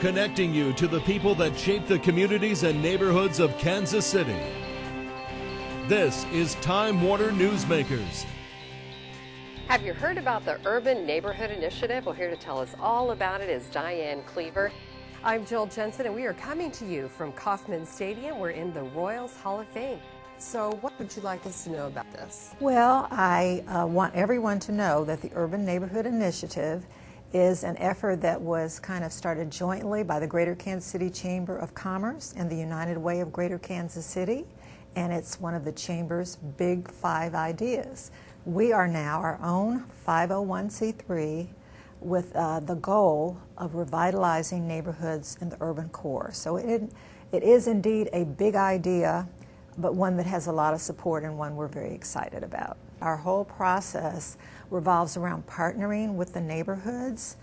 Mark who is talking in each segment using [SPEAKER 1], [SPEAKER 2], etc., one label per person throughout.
[SPEAKER 1] connecting you to the people that shape the communities and neighborhoods of Kansas City. This is Time Warner Newsmakers.
[SPEAKER 2] Have you heard about the Urban Neighborhood Initiative? Well, here to tell us all about it is Dianne Cleaver. I'm Jill Jensen, and we are coming to you from Kauffman Stadium. We're in the Royals Hall of Fame. So what would you like us to know about this?
[SPEAKER 3] Well, I want everyone to know that the Urban Neighborhood Initiative is an effort that was kind of started jointly by the Greater Kansas City Chamber of Commerce and the United Way of Greater Kansas City, and it's one of the Chamber's big 5 ideas. We are now our own 501c3 with the goal of revitalizing neighborhoods in the urban core. So it is indeed a big idea, but one that has a lot of support and one we're very excited about. Our whole process revolves around partnering with the neighborhoods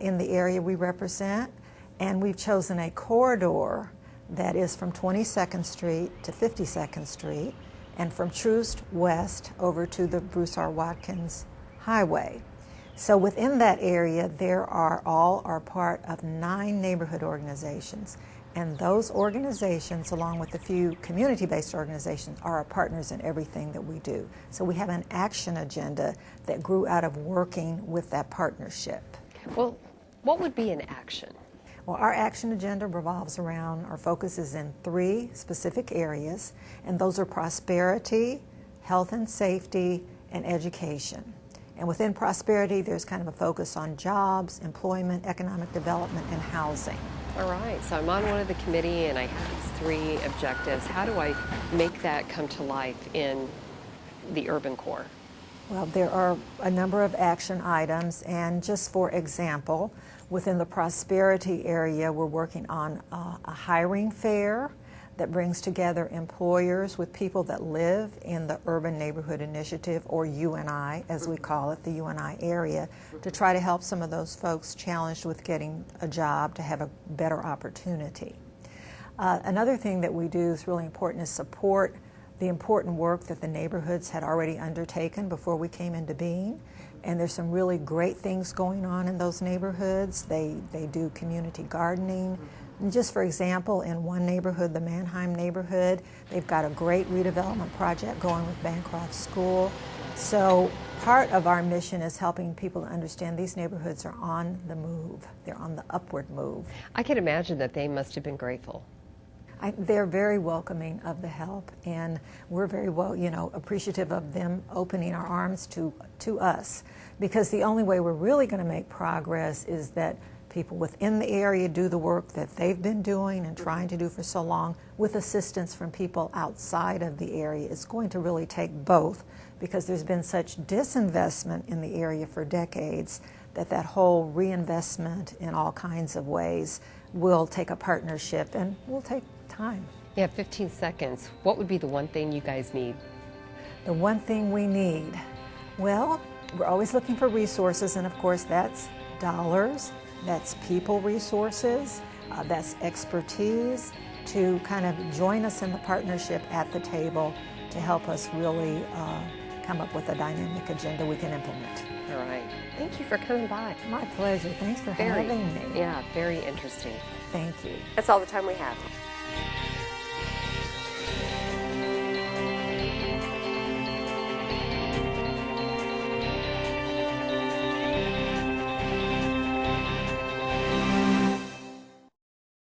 [SPEAKER 3] in the area we represent, and we've chosen a corridor that is from 22nd Street to 52nd Street and from Troost West over to the Bruce R. Watkins Highway. So within that area, all are part of 9 neighborhood organizations. And those organizations, along with a few community-based organizations, are our partners in everything that we do. So we have an action agenda that grew out of working with that partnership.
[SPEAKER 2] Well, what would be an action?
[SPEAKER 3] Well, our action agenda revolves around, our focus is in 3 specific areas, and those are prosperity, health and safety, and education. And within prosperity, there's kind of a focus on jobs, employment, economic development, and housing.
[SPEAKER 2] All right, so I'm on one of the committee and I have these 3 objectives. How do I make that come to life in the urban core?
[SPEAKER 3] Well, there are a number of action items, and just for example, within the prosperity area, we're working on a hiring fair that brings together employers with people that live in the Urban Neighborhood Initiative, or UNI, as we call it, the UNI area, to try to help some of those folks challenged with getting a job to have a better opportunity. Another thing that we do is really important is support the important work that the neighborhoods had already undertaken before we came into being. And there's some really great things going on in those neighborhoods. They do community gardening. And just for example, in one neighborhood, the Mannheim neighborhood, they've got a great redevelopment project going with Bancroft School. So part of our mission is helping people to understand these neighborhoods are on the move. They're on the upward move.
[SPEAKER 2] I can imagine that they must have been grateful.
[SPEAKER 3] They're very welcoming of the help, and we're very appreciative of them opening our arms to us, because the only way we're really going to make progress is that people within the area do the work that they've been doing and trying to do for so long with assistance from people outside of the area. It's going to really take both, because there's been such disinvestment in the area for decades that whole reinvestment in all kinds of ways will take a partnership and will take time.
[SPEAKER 2] Yeah, 15 seconds. What would be the one thing you guys need?
[SPEAKER 3] The one thing we need? Well, we're always looking for resources, and of course that's dollars, that's people resources, that's expertise to kind of join us in the partnership at the table to help us really come up with a dynamic agenda we can implement.
[SPEAKER 2] All right. Thank you for coming by.
[SPEAKER 3] My pleasure. Thanks for having me.
[SPEAKER 2] Yeah, very interesting.
[SPEAKER 3] Thank you.
[SPEAKER 2] That's all the time we have.